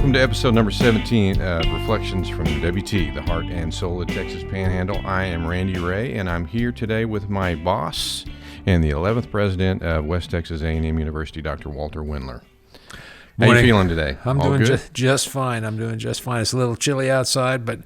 Welcome to episode number 17 of Reflections from WT, the heart and soul of Texas Panhandle. I am Randy Ray, and I'm here today with my boss and the 11th president of West Texas A&M University, Dr. Walter Wendler. How Morning. you feeling today? I'm All doing good? just fine. I'm doing just fine. It's a little chilly outside, but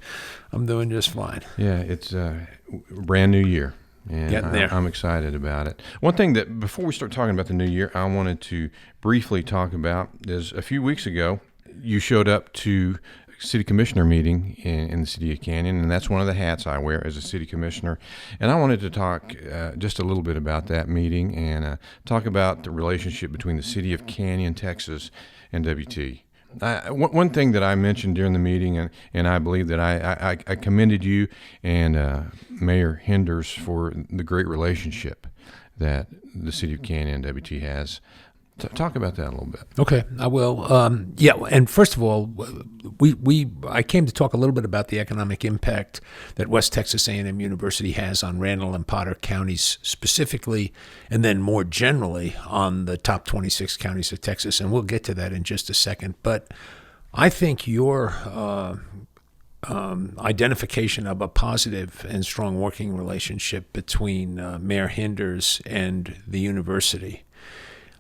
I'm doing just fine. Yeah, it's a brand new year, and Getting there. I'm excited about it. One thing that, before we start talking about the new year, I wanted to briefly talk about is a few weeks ago, you showed up to city commissioner meeting in the city of Canyon, and that's one of the hats I wear as a city commissioner. And I wanted to talk just a little bit about that meeting and talk about the relationship between the city of Canyon, Texas, and WT. One thing that I mentioned during the meeting, and I believe that I commended you and Mayor Henders for the great relationship that the city of Canyon and WT has. Talk about that a little bit. Okay, I will. And first of all, I came to talk a little bit about the economic impact that West Texas A&M University has on Randall and Potter counties specifically, and then more generally on the top 26 counties of Texas. And we'll get to that in just a second. But I think your identification of a positive and strong working relationship between Mayor Henders and the university.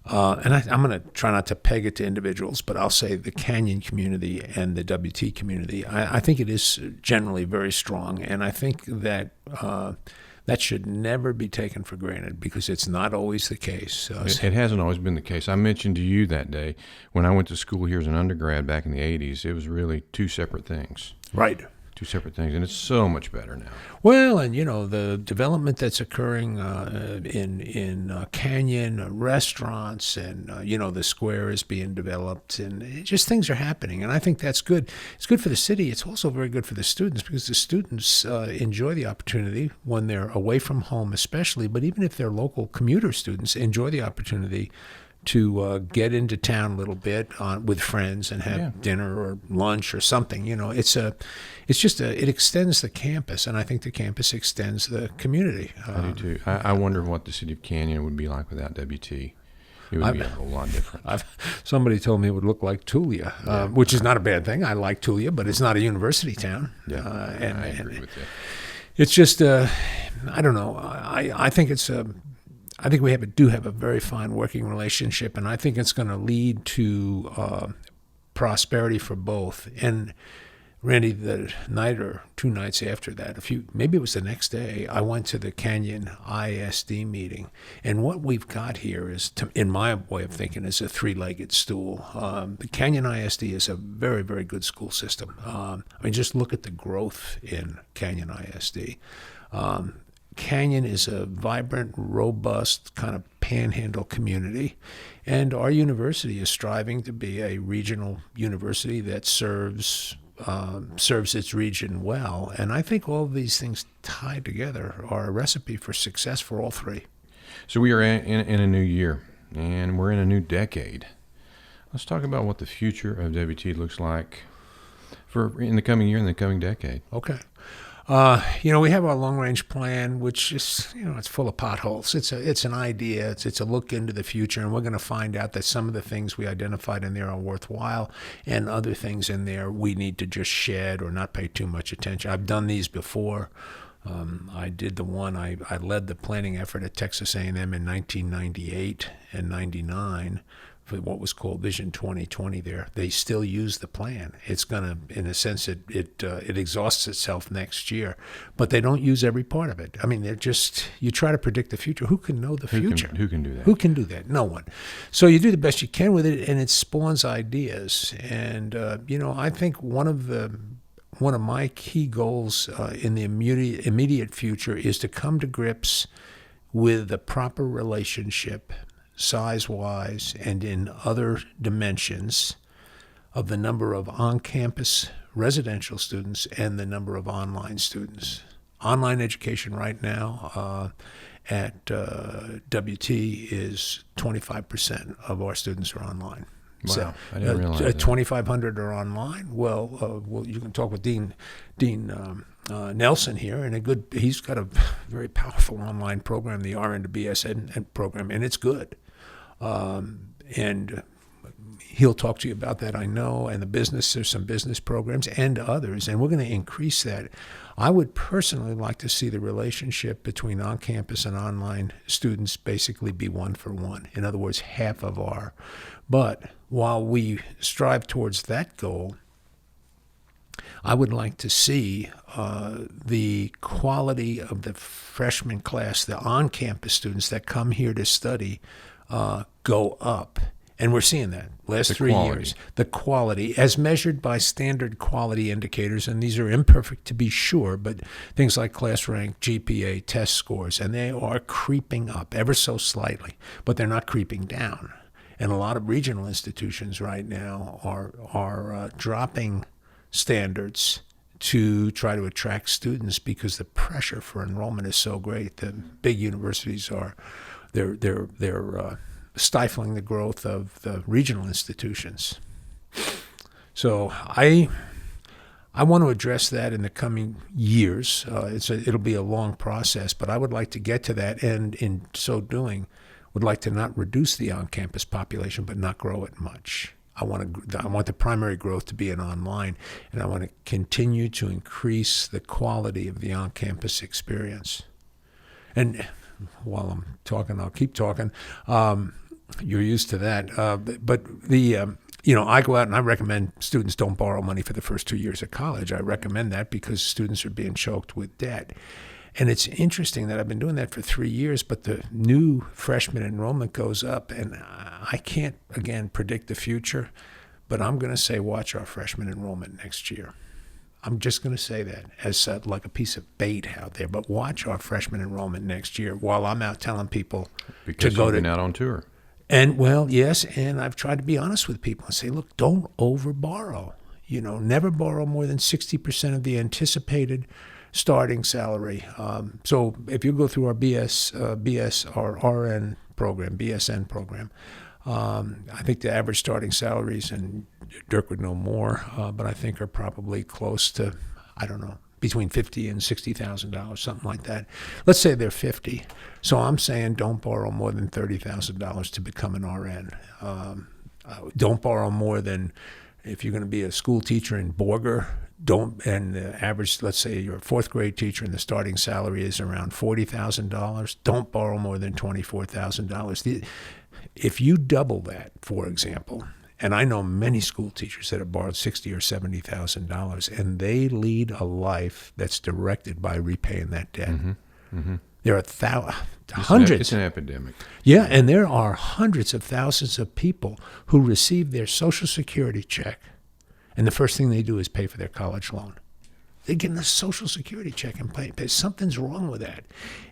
And I'm going to try not to peg it to individuals, but I'll say the Canyon community and the WT community. I think it is generally very strong, and I think that that should never be taken for granted because it's not always the case. It hasn't always been the case. I mentioned to you that day when I went to school here as an undergrad back in the 80s, it was really two separate things. Right. Two separate things, and it's so much better now. Well, and the development that's occurring in Canyon restaurants, and the square is being developed, and just things are happening, and I think that's good. It's good for the city. It's also very good for the students because the students enjoy the opportunity when they're away from home, especially. But even if they're local commuter students, enjoy the opportunity to get into town a little bit with friends and have dinner or lunch or something. It extends the campus, and I think the campus extends the community. I do too. I wonder what the city of Canyon would be like without WT. It would be a whole lot different. Somebody told me it would look like Tulia, which is not a bad thing. I like Tulia, but it's not a university town. Yeah, I agree with you. It's just, I don't know. I think it's I think we do have a very fine working relationship, and I think it's going to lead to prosperity for both. And Randy, the night or 2 nights after that, maybe it was the next day, I went to the Canyon ISD meeting. And what we've got here is, in my way of thinking, is a three-legged stool. The Canyon ISD is a very, very good school system. Just look at the growth in Canyon ISD. Canyon is a vibrant, robust kind of panhandle community, and our university is striving to be a regional university that serves its region well. And I think all of these things tied together are a recipe for success for all three. So we are in a new year, and we're in a new decade. Let's talk about what the future of WT looks like in the coming year and the coming decade. Okay. We have our long-range plan, which is, it's full of potholes. It's an idea. It's a look into the future, and we're going to find out that some of the things we identified in there are worthwhile, and other things in there we need to just shed or not pay too much attention. I've done these before. I did the one. I led the planning effort at Texas A&M in 1998 and 99. For what was called Vision 2020 there. They still use the plan. It's going to, in a sense, it exhausts itself next year. But they don't use every part of it. You try to predict the future. Who can know the future? Who can do that? Who can do that? No one. So you do the best you can with it, and it spawns ideas. And, I think one of my key goals in the immediate future is to come to grips with the proper relationship size-wise and in other dimensions of the number of on-campus residential students and the number of online students. Online education right now at WT is 25% of our students are online. Wow, So I didn't realize that. 2,500 are online. Well, you can talk with Dean Nelson here, and he's got a very powerful online program, the RN to BSN program, and it's good. And he'll talk to you about that, I know, and there's some business programs and others, and we're going to increase that. I would personally like to see the relationship between on-campus and online students basically be 1-for-1. In other words, half of our. But while we strive towards that goal, I would like to see the quality of the freshman class, the on-campus students that come here to study, go up. And we're seeing that last 3 years. The quality, as measured by standard quality indicators, and these are imperfect to be sure, but things like class rank, GPA, test scores, and they are creeping up ever so slightly, but they're not creeping down. And a lot of regional institutions right now are dropping standards to try to attract students because the pressure for enrollment is so great. The big universities they're stifling the growth of the regional institutions. So I want to address that in the coming years. It'll be a long process, but I would like to get to that, and in so doing, would like to not reduce the on-campus population, but not grow it much. I want the primary growth to be in online, and I want to continue to increase the quality of the on-campus experience. And while I'm talking, I'll keep talking. You're used to that. But I go out and I recommend students don't borrow money for the first 2 years of college. I recommend that because students are being choked with debt. And it's interesting that I've been doing that for 3 years, but the new freshman enrollment goes up, and I can't, again, predict the future, but I'm going to say watch our freshman enrollment next year. I'm just going to say that as like a piece of bait out there, but watch our freshman enrollment next year while I'm out telling people because to go you've been out on tour. And, well, yes, and I've tried to be honest with people and say, look, don't over-borrow. Never borrow more than 60% of the anticipated starting salary. So if you go through our BS or RN program, BSN program, I think the average starting salaries, and Dirk would know more, but I think are probably close to, I don't know, between $50,000 and $60,000, something like that. Let's say they're 50. So I'm saying don't borrow more than $30,000 to become an RN. Don't borrow more than, if you're going to be a school teacher in Borger, and the average, let's say you're a fourth grade teacher and the starting salary is around $40,000, don't borrow more than $24,000. If you double that, for example, and I know many school teachers that have borrowed $60,000 or $70,000, and they lead a life that's directed by repaying that debt. Mm-hmm. Mm-hmm. There are hundreds. It's an epidemic. Yeah, and there are hundreds of thousands of people who receive their Social Security check, and the first thing they do is pay for their college loan. They're getting a Social Security check and pay. Something's wrong with that.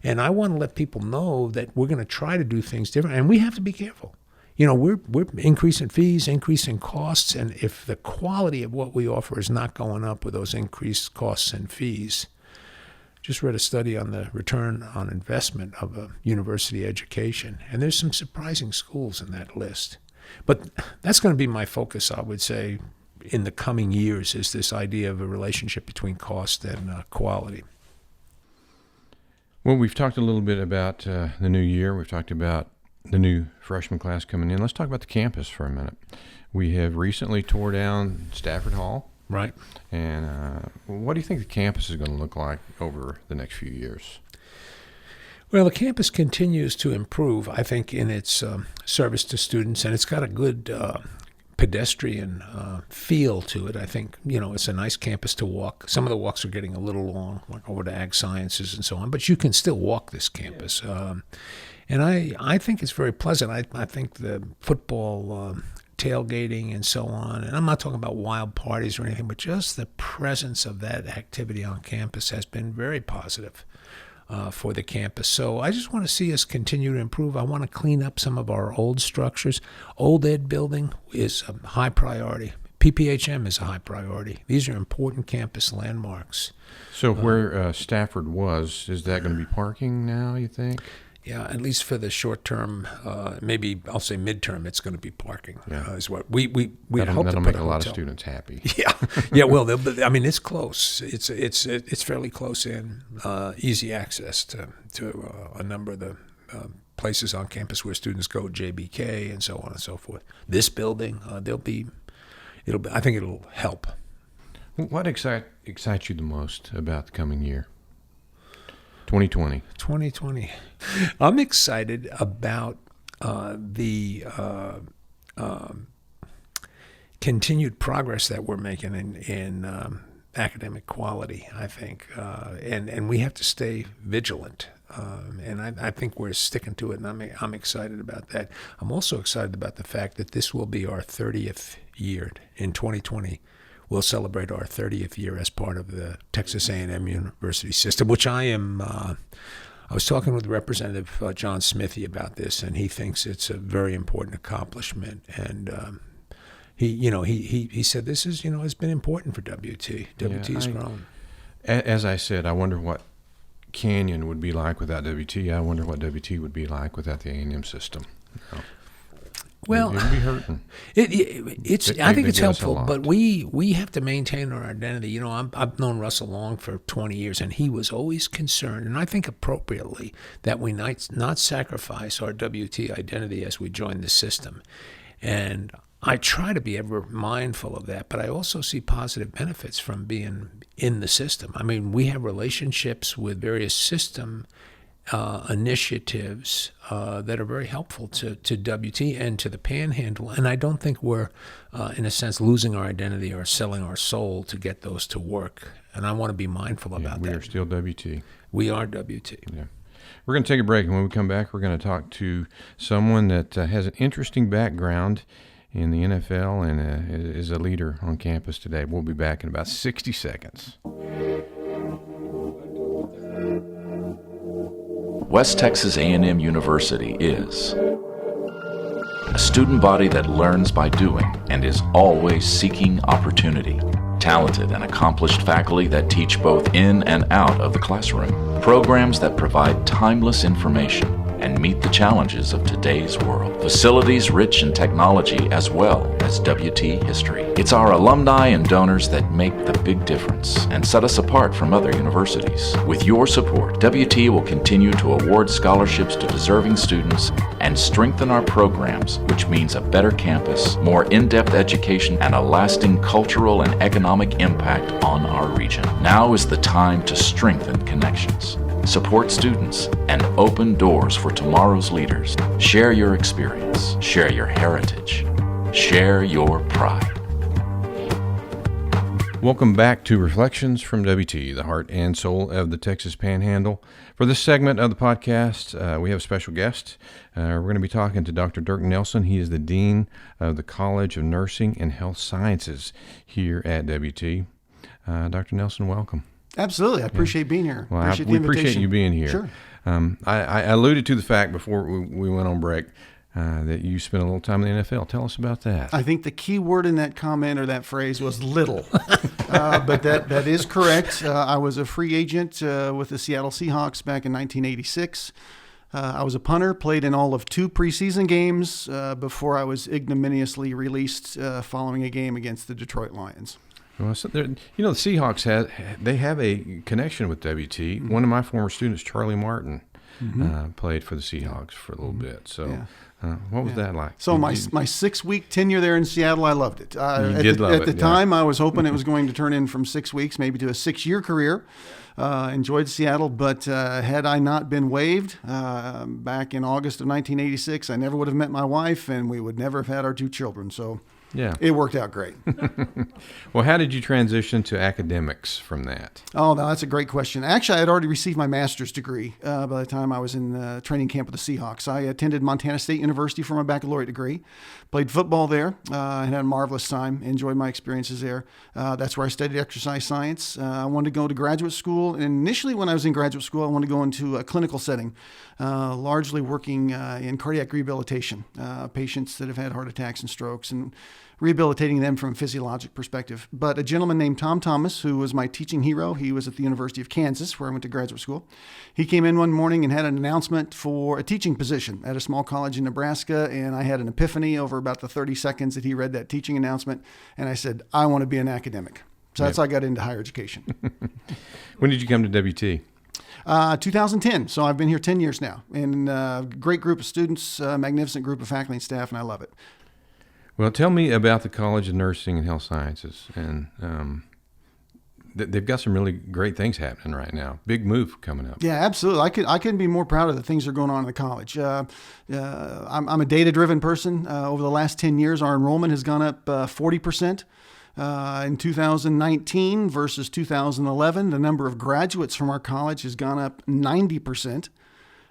And I want to let people know that we're going to try to do things different, and we have to be careful. We're increasing fees, increasing costs, and if the quality of what we offer is not going up with those increased costs and fees. Just read a study on the return on investment of a university education, and there's some surprising schools in that list. But that's going to be my focus, I would say, in the coming years, is this idea of a relationship between cost and quality. Well, we've talked a little bit about the new year. We've talked about the new freshman class coming in. Let's talk about the campus for a minute. We have recently tore down Stafford Hall. Right. And what do you think the campus is going to look like over the next few years? Well, the campus continues to improve, I think, in its service to students, and it's got a good pedestrian feel to it. I think, it's a nice campus to walk. Some of the walks are getting a little long, like over to Ag Sciences and so on, but you can still walk this campus. And I think it's very pleasant. I think the football tailgating and so on, and I'm not talking about wild parties or anything, but just the presence of that activity on campus has been very positive for the campus. So I just want to see us continue to improve. I want to clean up some of our old structures. Old Ed building is a high priority. PPHM is a high priority. These are important campus landmarks. So where Stafford was, is that going to be parking now, you think? Yeah, at least for the short term, maybe I'll say midterm, it's going to be parking. Yeah. Is what we hope that'll to make put a lot of students happy. Yeah. Well, it's close. It's fairly close in, easy access to a number of the places on campus where students go, JBK and so on and so forth. This building, I think it'll help. What excites you the most about the coming year? 2020. 2020. I'm excited about the continued progress that we're making in academic quality, I think. And we have to stay vigilant. And I think we're sticking to it, and I'm excited about that. I'm also excited about the fact that this will be our 30th year in 2020. We'll celebrate our 30th year as part of the Texas A&M University system, which I was talking with Representative John Smithy about this, and he thinks it's a very important accomplishment. And he said this is, has been important for WT. WT's grown. As I said, I wonder what Canyon would be like without WT. I wonder what WT would be like without the A&M system. Well, it'd be hurting. I think it's helpful, but we have to maintain our identity. I've known Russell Long for 20 years, and he was always concerned, and I think appropriately, that we not sacrifice our WT identity as we join the system. And I try to be ever mindful of that, but I also see positive benefits from being in the system. I mean, we have relationships with various system initiatives that are very helpful to WT and to the Panhandle, and I don't think we're, in a sense, losing our identity or selling our soul to get those to work. And I want to be mindful about that. We are still WT. We are WT. Yeah. We're going to take a break, and when we come back, we're going to talk to someone that has an interesting background in the NFL and is a leader on campus today. We'll be back in about 60 seconds. West Texas A&M University is a student body that learns by doing and is always seeking opportunity. Talented and accomplished faculty that teach both in and out of the classroom. Programs that provide timeless information and meet the challenges of today's world. Facilities rich in technology as well as WT history. It's our alumni and donors that make the big difference and set us apart from other universities. With your support, WT will continue to award scholarships to deserving students and strengthen our programs, which means a better campus, more in-depth education, and a lasting cultural and economic impact on our region. Now is the time to strengthen connections, support students, and open doors for tomorrow's leaders. Share your experience, share your heritage, share your pride. Welcome back to Reflections from WT, the heart and soul of the Texas Panhandle. For this segment of the podcast, we have a special guest. We're going to be talking to Dr. Dirk Nelson. He is the Dean of the College of Nursing and Health Sciences here at WT. Dr. Nelson, welcome. Absolutely. I appreciate being here. Well, we appreciate you being here. Sure. I alluded to the fact before we went on break that you spent a little time in the NFL. Tell us about that. I think the key word in that comment or that phrase was little, but that is correct. I was a free agent with the Seattle Seahawks back in 1986. I was a punter, played in all of 2 preseason games before I was ignominiously released following a game against the Detroit Lions. Well, so the Seahawks have a connection with WT. Mm-hmm. One of my former students, Charlie Martin, played for the Seahawks for a little bit. So, what was that like? So my 6-week tenure there in Seattle, I loved it. At the time, I was hoping it was going to turn in from 6 weeks, maybe to a 6-year career. Enjoyed Seattle, but had I not been waived back in August of 1986, I never would have met my wife, and we would never have had our 2 children. So. Yeah, it worked out great. Well, how did you transition to academics from that? Oh, no, that's a great question. Actually, I had already received my master's degree by the time I was in training camp with the Seahawks. I attended Montana State University for my baccalaureate degree, played football there, and had a marvelous time, enjoyed my experiences there. That's where I studied exercise science. I wanted to go to graduate school, and initially when I was in graduate school, I wanted to go into a clinical setting, largely working in cardiac rehabilitation, patients that have had heart attacks and strokes, and rehabilitating them from a physiologic perspective. But a gentleman named Tom Thomas, who was my teaching hero, he was at the University of Kansas, where I went to graduate school. He came in one morning and had an announcement for a teaching position at a small college in Nebraska, and I had an epiphany over about the 30 seconds that he read that teaching announcement, and I said, I want to be an academic. So that's how I got into higher education. When did you come to WT? 2010. So I've been here 10 years now, and great group of students, magnificent group of faculty and staff, and I love it. Well, tell me about the College of Nursing and Health Sciences, and they've got some really great things happening right now. Big move coming up. Yeah, absolutely. I couldn't be more proud of the things that are going on in the college. I'm a data-driven person. Over the last 10 years, our enrollment has gone up 40%. In 2019 versus 2011, the number of graduates from our college has gone up 90%.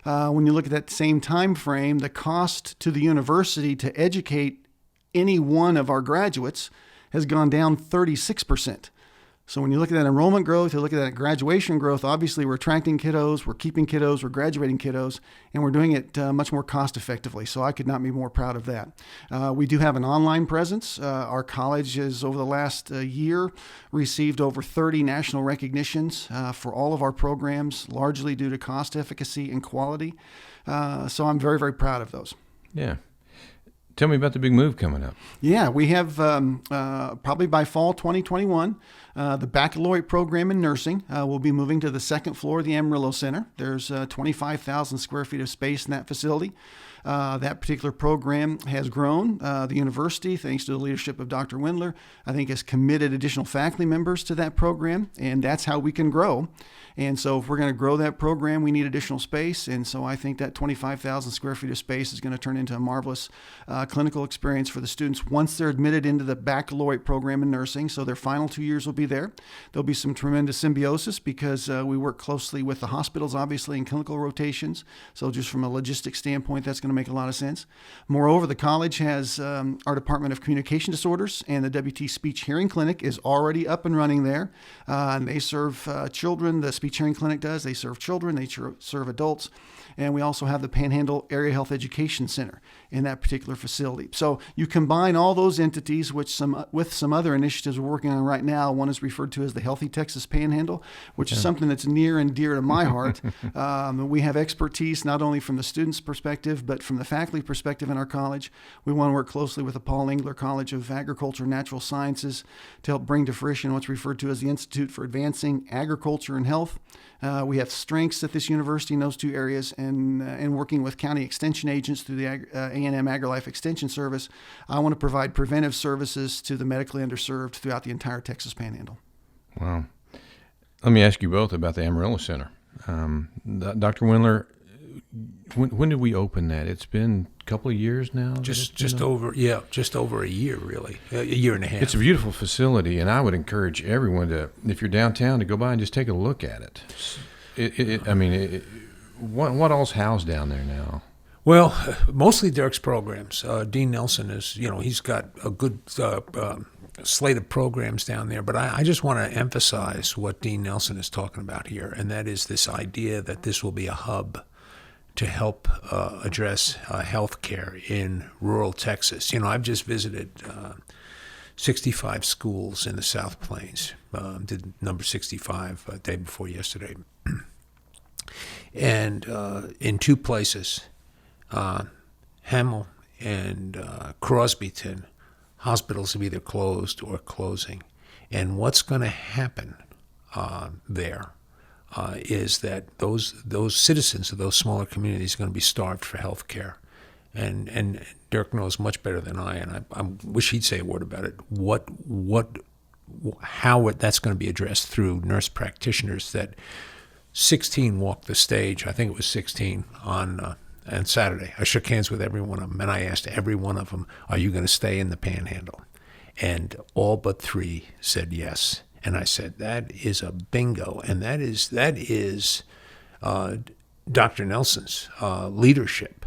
When you look at that same time frame, the cost to the university to educate any one of our graduates has gone down 36%. So when you look at that enrollment growth, you look at that graduation growth, obviously we're attracting kiddos, we're keeping kiddos, we're graduating kiddos, and we're doing it much more cost effectively. So I could not be more proud of that. We do have an online presence. Our college has, over the last year, received over 30 national recognitions for all of our programs, largely due to cost efficacy and quality. So I'm very, very proud of those. Yeah. Tell me about the big move coming up. Yeah, we have probably by fall 2021, the baccalaureate program in nursing will be moving to the second floor of the Themaryllis Center. There's 25,000 square feet of space in that facility. That particular program has grown. The university, thanks to the leadership of Dr. Wendler, I think has committed additional faculty members to that program, and that's how we can grow. And so if we're going to grow that program, we need additional space. And so I think that 25,000 square feet of space is going to turn into a marvelous clinical experience for the students once they're admitted into the baccalaureate program in nursing. So their final 2 years will be there. There'll be some tremendous symbiosis because we work closely with the hospitals, obviously, in clinical rotations. So just from a logistics standpoint, that's going to make a lot of sense. Moreover, the college has our Department of Communication Disorders, and the WT Speech Hearing Clinic is already up and running there. And they serve children. The Speech Hearing Clinic does. They serve children. They serve adults. And we also have the Panhandle Area Health Education Center in that particular facility. So you combine all those entities with some other initiatives we're working on right now. One is referred to as the Healthy Texas Panhandle, which is something that's near and dear to my heart. We have expertise not only from the students' perspective, but from the faculty perspective in our college. We want to work closely with the Paul Engler College of Agriculture and Natural Sciences to help bring to fruition what's referred to as the Institute for Advancing Agriculture and Health. We have strengths at this university in those two areas, and working with county extension agents through the A&M AgriLife Extension Service, I want to provide preventive services to the medically underserved throughout the entire Texas Panhandle. Wow. Let me ask you both about the Themaryllis Center. Dr. Wendler, when did we open that? It's been a couple of years now? Just over a year, really. A year and a half. It's a beautiful facility, and I would encourage everyone to, if you're downtown, to go by and just take a look at it. What all's housed down there now? Well, mostly Dirk's programs. Dean Nelson is, he's got a good slate of programs down there. But I just want to emphasize what Dean Nelson is talking about here, and that is this idea that this will be a hub to help address health care in rural Texas. I've just visited 65 schools in the South Plains, did number 65 day before yesterday. And in two places, Hamel and Crosbyton, hospitals have either closed or closing. And what's going to happen there is that those citizens of those smaller communities are going to be starved for health care. And Dirk knows much better than I, and I wish he'd say a word about it, how that's going to be addressed through nurse practitioners. That 16 walked the stage, I think it was 16, on Saturday. I shook hands with every one of them, and I asked every one of them, are you going to stay in the Panhandle? And all but 3 said yes. And I said, that is a bingo. And that is Dr. Nelson's leadership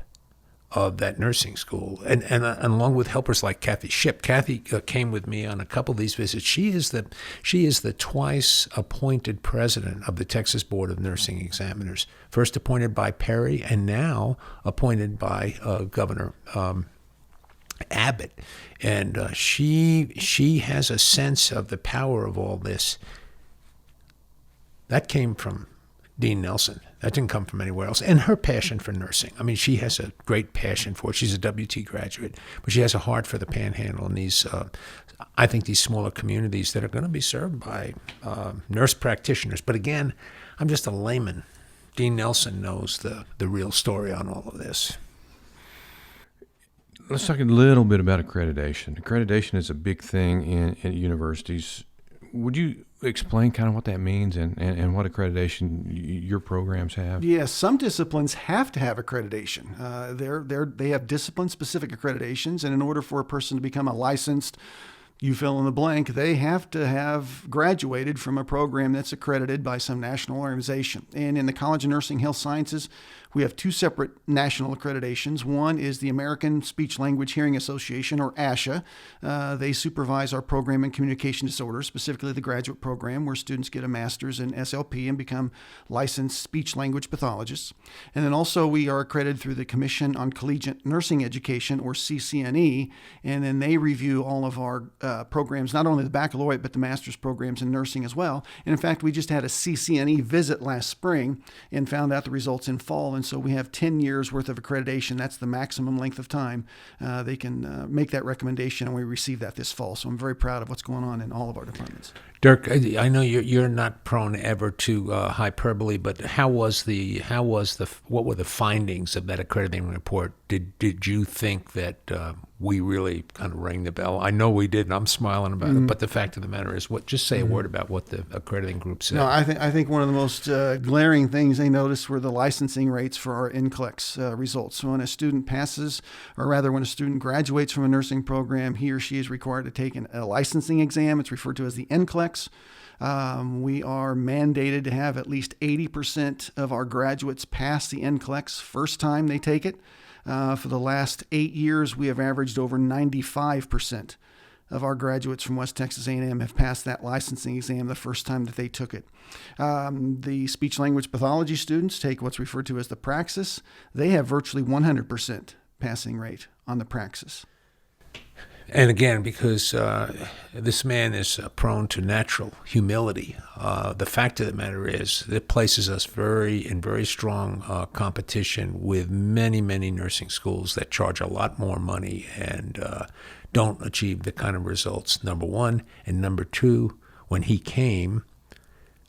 of that nursing school. And along with helpers like Kathy Shipp. Kathy came with me on a couple of these visits. She is the twice appointed president of the Texas Board of Nursing Examiners, first appointed by Perry and now appointed by Governor Abbott. And she has a sense of the power of all this. That came from Dean Nelson. That didn't come from anywhere else. And her passion for nursing. I mean, she has a great passion for it. She's a WT graduate, but she has a heart for the Panhandle and these, I think, these smaller communities that are going to be served by nurse practitioners. But again, I'm just a layman. Dean Nelson knows the real story on all of this. Let's talk a little bit about accreditation. Accreditation is a big thing in universities. Would you explain kind of what that means and what accreditation your programs have? Yes, some disciplines have to have accreditation. They have discipline-specific accreditations, and in order for a person to become a licensed, you fill in the blank, they have to have graduated from a program that's accredited by some national organization. And in the College of Nursing Health Sciences, we have two separate national accreditations. One is the American Speech Language Hearing Association, or ASHA. They supervise our program in communication disorders, specifically the graduate program, where students get a master's in SLP and become licensed speech language pathologists. And then also we are accredited through the Commission on Collegiate Nursing Education, or CCNE, and then they review all of our programs, not only the baccalaureate, but the master's programs in nursing as well. And in fact, we just had a CCNE visit last spring and found out the results in fall. And so we have 10 years worth of accreditation. That's the maximum length of time they can make that recommendation, and we received that this fall. So I'm very proud of what's going on in all of our departments. Dirk, I know you're not prone ever to hyperbole, but what were the findings of that accrediting report? Did you think that we really kind of rang the bell? I know we did, and I'm smiling about it. But the fact of the matter is, just say a word about what the accrediting group said. No, I think one of the most glaring things they noticed were the licensing rates for our NCLEX results. So when a student passes, or rather when a student graduates from a nursing program, he or she is required to take a licensing exam. It's referred to as the NCLEX. We are mandated to have at least 80% of our graduates pass the NCLEX first time they take it. For the last 8 years, we have averaged over 95% of our graduates from West Texas A&M have passed that licensing exam the first time that they took it. The speech language pathology students take what's referred to as the praxis. They have virtually 100% passing rate on the praxis. And again, because this man is prone to natural humility, the fact of the matter is it places us in very strong competition with many, many nursing schools that charge a lot more money and don't achieve the kind of results, number one. And number two, when he came,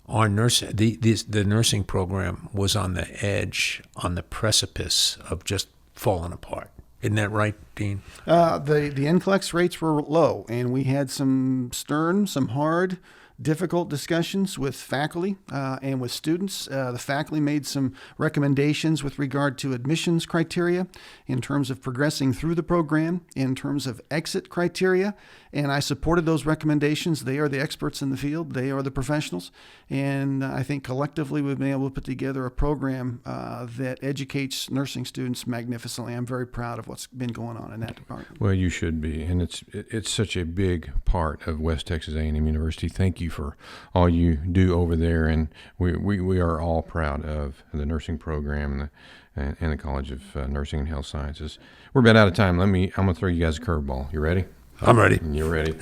the nursing program was on the edge, on the precipice of just falling apart. Isn't that right, Dean? The NCLEX rates were low, and we had some stern, some hard, difficult discussions with faculty and with students. The faculty made some recommendations with regard to admissions criteria in terms of progressing through the program, in terms of exit criteria, and I supported those recommendations. They are the experts in the field. They are the professionals, and I think collectively we've been able to put together a program that educates nursing students magnificently. I'm very proud of what's been going on in that department. Well, you should be, and it's such a big part of West Texas A&M University. Thank you for all you do over there, and we are all proud of the nursing program and the College of Nursing and Health Sciences. We're about out of time. I'm going to throw you guys a curveball. You ready? I'm ready. You're ready.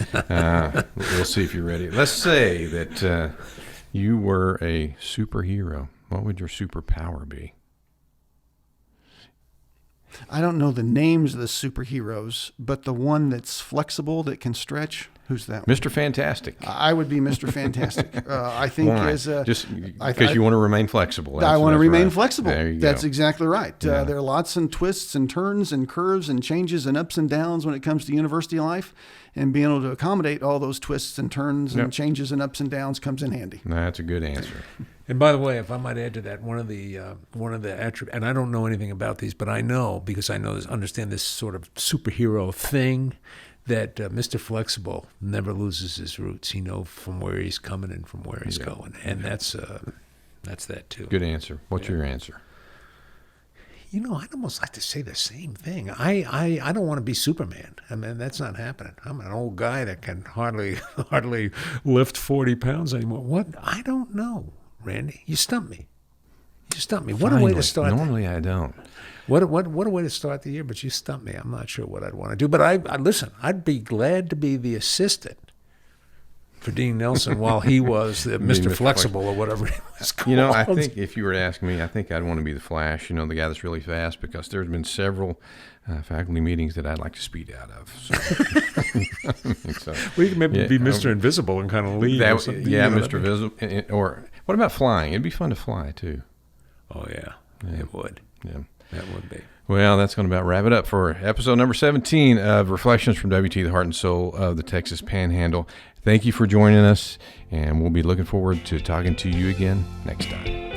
We'll see if you're ready. Let's say that you were a superhero. What would your superpower be? I don't know the names of the superheroes, but the one that's flexible, that can stretch, who's that one? Mr. Fantastic. I would be Mr. Fantastic. I think Why? Just because you want to remain flexible. I want to remain right. flexible. There you That's go. exactly right. Yeah. There are lots of twists and turns and curves and changes and ups and downs when it comes to university life, and being able to accommodate all those twists and turns and changes and ups and downs comes in handy. That's a good answer. And by the way, if I might add to that, one of the attributes, and I don't know anything about these, but I know because I understand this sort of superhero thing, that Mr. Flexible never loses his roots. He knows from where he's coming and from where he's going, and that's that too. Good answer. What's your answer? You know, I'd almost like to say the same thing. I don't want to be Superman. I mean, that's not happening. I'm an old guy that can hardly lift 40 pounds anymore. What? I don't know. Randy, you stumped me. What a way to start. Normally I don't. What a way to start the year, but you stumped me. I'm not sure what I'd want to do. But I listen, I'd be glad to be the assistant for Dean Nelson while he was the Mr. Flexible or whatever he was called. You know, I think if you were to ask me, I think I'd want to be the Flash, the guy that's really fast, because there's been several faculty meetings that I'd like to speed out of. So, we could maybe be Mr. Invisible and kind of lead. Mr. Invisible. Or what about flying? It'd be fun to fly, too. Oh, yeah. It would. Yeah. That would be. Well, that's going to about wrap it up for episode number 17 of Reflections from WT, the heart and soul of the Texas Panhandle. Thank you for joining us, and we'll be looking forward to talking to you again next time.